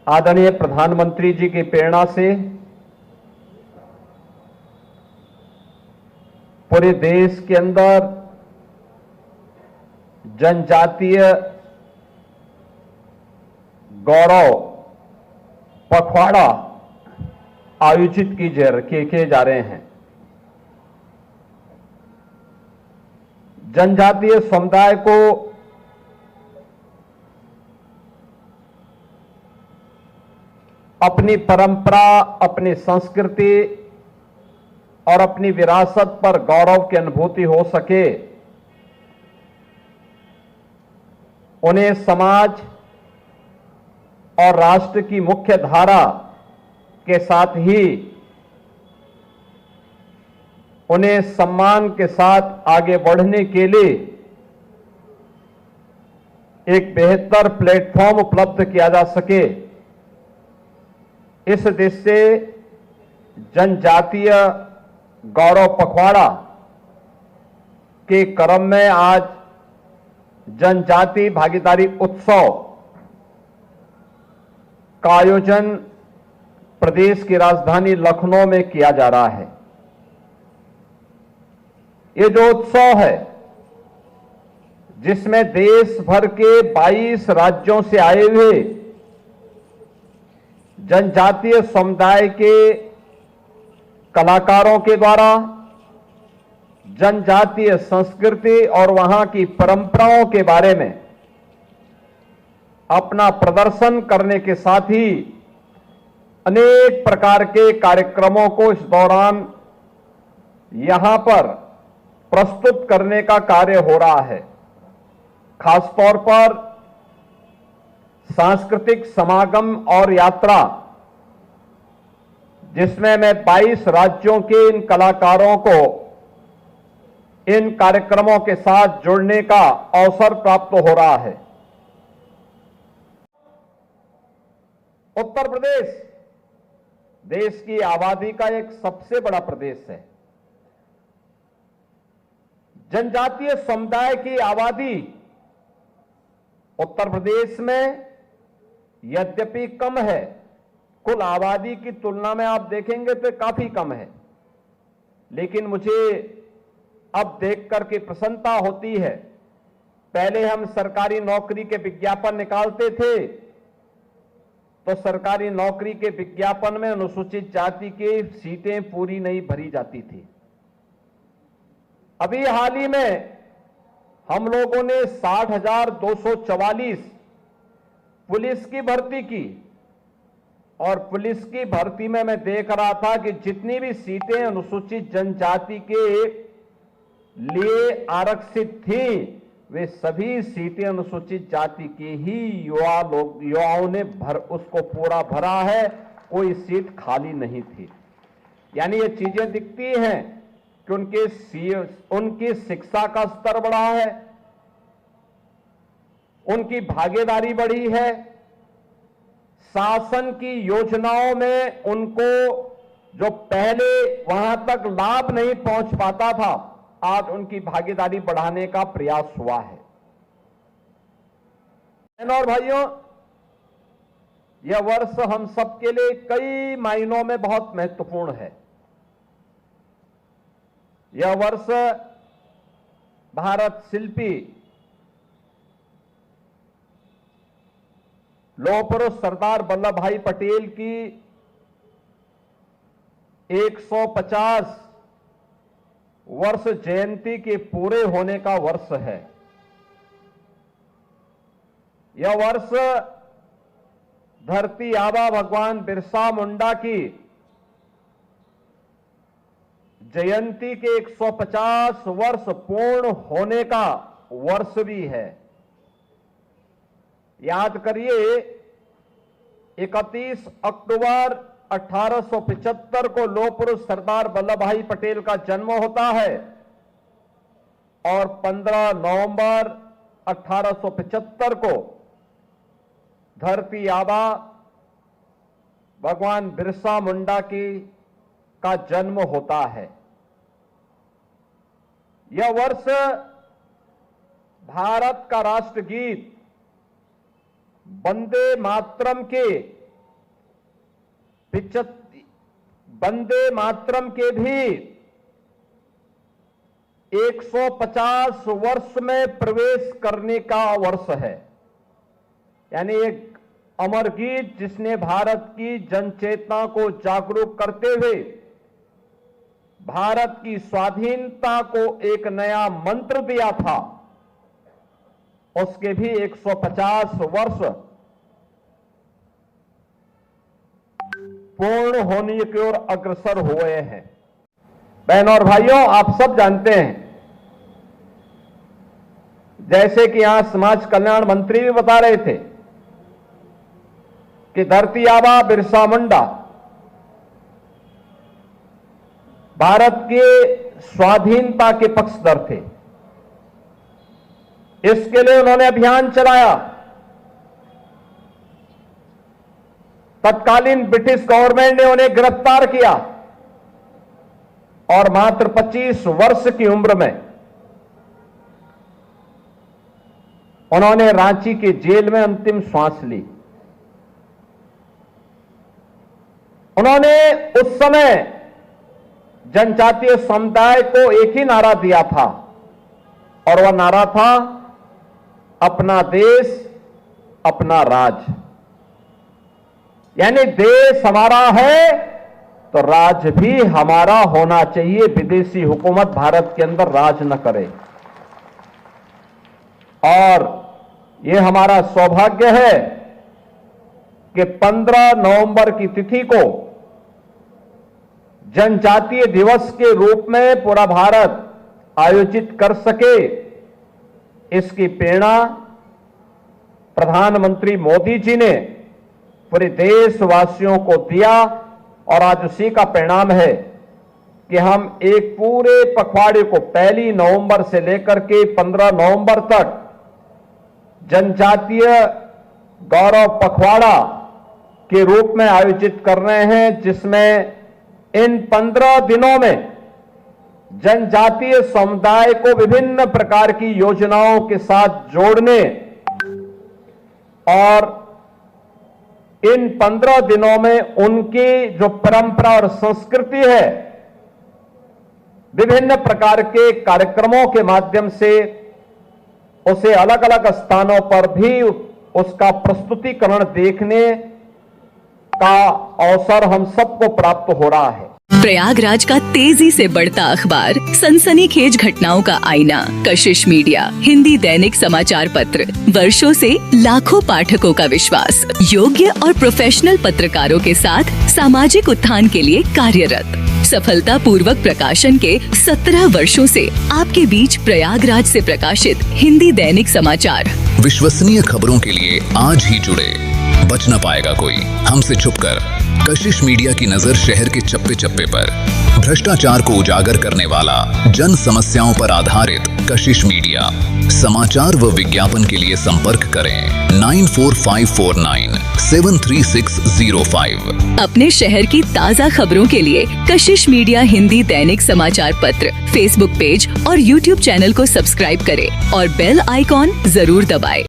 आदरणीय प्रधानमंत्री जी की प्रेरणा से पूरे देश के अंदर जनजातीय गौरव पखवाड़ा आयोजित किए जा रहे हैं। जनजातीय समुदाय को अपनी परंपरा, अपनी संस्कृति और अपनी विरासत पर गौरव की अनुभूति हो सके, उन्हें समाज और राष्ट्र की मुख्य धारा के साथ ही उन्हें सम्मान के साथ आगे बढ़ने के लिए एक बेहतर प्लेटफॉर्म उपलब्ध किया जा सके, इस दृष्टि से जनजातीय गौरव पखवाड़ा के क्रम में आज जनजातीय भागीदारी उत्सव का आयोजन प्रदेश की राजधानी लखनऊ में किया जा रहा है। ये जो उत्सव है, जिसमें देश भर के 22 राज्यों से आए हुए जनजातीय समुदाय के कलाकारों के द्वारा जनजातीय संस्कृति और वहां की परंपराओं के बारे में अपना प्रदर्शन करने के साथ ही अनेक प्रकार के कार्यक्रमों को इस दौरान यहां पर प्रस्तुत करने का कार्य हो रहा है। खासतौर पर सांस्कृतिक समागम और यात्रा, जिसमें मैं 22 राज्यों के इन कलाकारों को इन कार्यक्रमों के साथ जुड़ने का अवसर प्राप्त हो रहा है। उत्तर प्रदेश देश की आबादी का एक सबसे बड़ा प्रदेश है। जनजातीय समुदाय की आबादी उत्तर प्रदेश में यद्यपि कम है, कुल आबादी की तुलना में आप देखेंगे तो काफी कम है, लेकिन मुझे अब देख करके प्रसन्नता होती है। पहले हम सरकारी नौकरी के विज्ञापन निकालते थे तो सरकारी नौकरी के विज्ञापन में अनुसूचित जाति की सीटें पूरी नहीं भरी जाती थी। अभी हाल ही में हम लोगों ने 60,244 पुलिस की भर्ती की, और पुलिस की भर्ती में मैं देख रहा था कि जितनी भी सीटें अनुसूचित जनजाति के लिए आरक्षित थी, वे सभी सीटें अनुसूचित जाति के ही युवाओं ने उसको पूरा भरा है, कोई सीट खाली नहीं थी। यानी ये चीजें दिखती हैं कि उनकी शिक्षा का स्तर बढ़ा है, उनकी भागीदारी बढ़ी है, शासन की योजनाओं में उनको जो पहले वहां तक लाभ नहीं पहुंच पाता था, आज उनकी भागीदारी बढ़ाने का प्रयास हुआ है। और भाइयों, यह वर्ष हम सबके लिए कई मायनों में बहुत महत्वपूर्ण है। यह वर्ष भारत शिल्पी लौह पुरुष सरदार वल्लभ भाई पटेल की 150 वर्ष जयंती के पूरे होने का वर्ष है। यह वर्ष धरती आबा भगवान बिरसा मुंडा की जयंती के 150 वर्ष पूर्ण होने का वर्ष भी है। याद करिए, 31 अक्टूबर 1875 को लौह पुरुष सरदार वल्लभ भाई पटेल का जन्म होता है, और 15 नवंबर 1875 को धरती आबा भगवान बिरसा मुंडा का जन्म होता है। यह वर्ष भारत का राष्ट्रगीत वंदे मातरम के वंदे मातरम के भी 150 वर्ष में प्रवेश करने का वर्ष है। यानी एक अमर गीत जिसने भारत की जनचेतना को जागरूक करते हुए भारत की स्वाधीनता को एक नया मंत्र दिया था, उसके भी 150 वर्ष पूर्ण होने की ओर अग्रसर हुए हैं। बहनों और भाइयों, आप सब जानते हैं, जैसे कि यहां समाज कल्याण मंत्री भी बता रहे थे कि धरती आबा बिरसा मुंडा भारत के स्वाधीनता के पक्षधर थे। इसके लिए उन्होंने अभियान चलाया। तत्कालीन ब्रिटिश गवर्नमेंट ने उन्हें गिरफ्तार किया और मात्र 25 वर्ष की उम्र में उन्होंने रांची की जेल में अंतिम सांस ली। उन्होंने उस समय जनजातीय समुदाय को एक ही नारा दिया था और वह नारा था, अपना देश अपना राज। यानी देश हमारा है तो राज भी हमारा होना चाहिए, विदेशी हुकूमत भारत के अंदर राज न करे। और यह हमारा सौभाग्य है कि 15 नवंबर की तिथि को जनजातीय दिवस के रूप में पूरा भारत आयोजित कर सके। इसकी प्रेरणा प्रधानमंत्री मोदी जी ने पूरे देशवासियों को दिया और आज उसी का परिणाम है कि हम एक पूरे पखवाड़े को 1 नवंबर से लेकर के 15 नवंबर तक जनजातीय गौरव पखवाड़ा के रूप में आयोजित कर रहे हैं, जिसमें इन 15 दिनों में जनजातीय समुदाय को विभिन्न प्रकार की योजनाओं के साथ जोड़ने और इन 15 दिनों में उनकी जो परंपरा और संस्कृति है, विभिन्न प्रकार के कार्यक्रमों के माध्यम से उसे अलग अलग स्थानों पर भी उसका प्रस्तुतिकरण देखने का अवसर हम सबको प्राप्त हो रहा है। प्रयागराज का तेजी से बढ़ता अखबार, सनसनीखेज घटनाओं का आईना, कशिश मीडिया, हिंदी दैनिक समाचार पत्र, वर्षों से लाखों पाठकों का विश्वास, योग्य और प्रोफेशनल पत्रकारों के साथ सामाजिक उत्थान के लिए कार्यरत, सफलता पूर्वक प्रकाशन के 17 वर्षों से आपके बीच प्रयागराज से प्रकाशित हिंदी दैनिक समाचार। विश्वसनीय खबरों के लिए आज ही जुड़े, बच न पाएगा कोई हमसे छुपकर। कशिश मीडिया की नजर शहर के चप्पे चप्पे पर, भ्रष्टाचार को उजागर करने वाला, जन समस्याओं पर आधारित कशिश मीडिया। समाचार व विज्ञापन के लिए संपर्क करें 94549 73605। अपने शहर की ताज़ा खबरों के लिए कशिश मीडिया हिंदी दैनिक समाचार पत्र फेसबुक पेज और यूट्यूब चैनल को सब्सक्राइब करें और बेल आइकॉन जरूर दबाएं।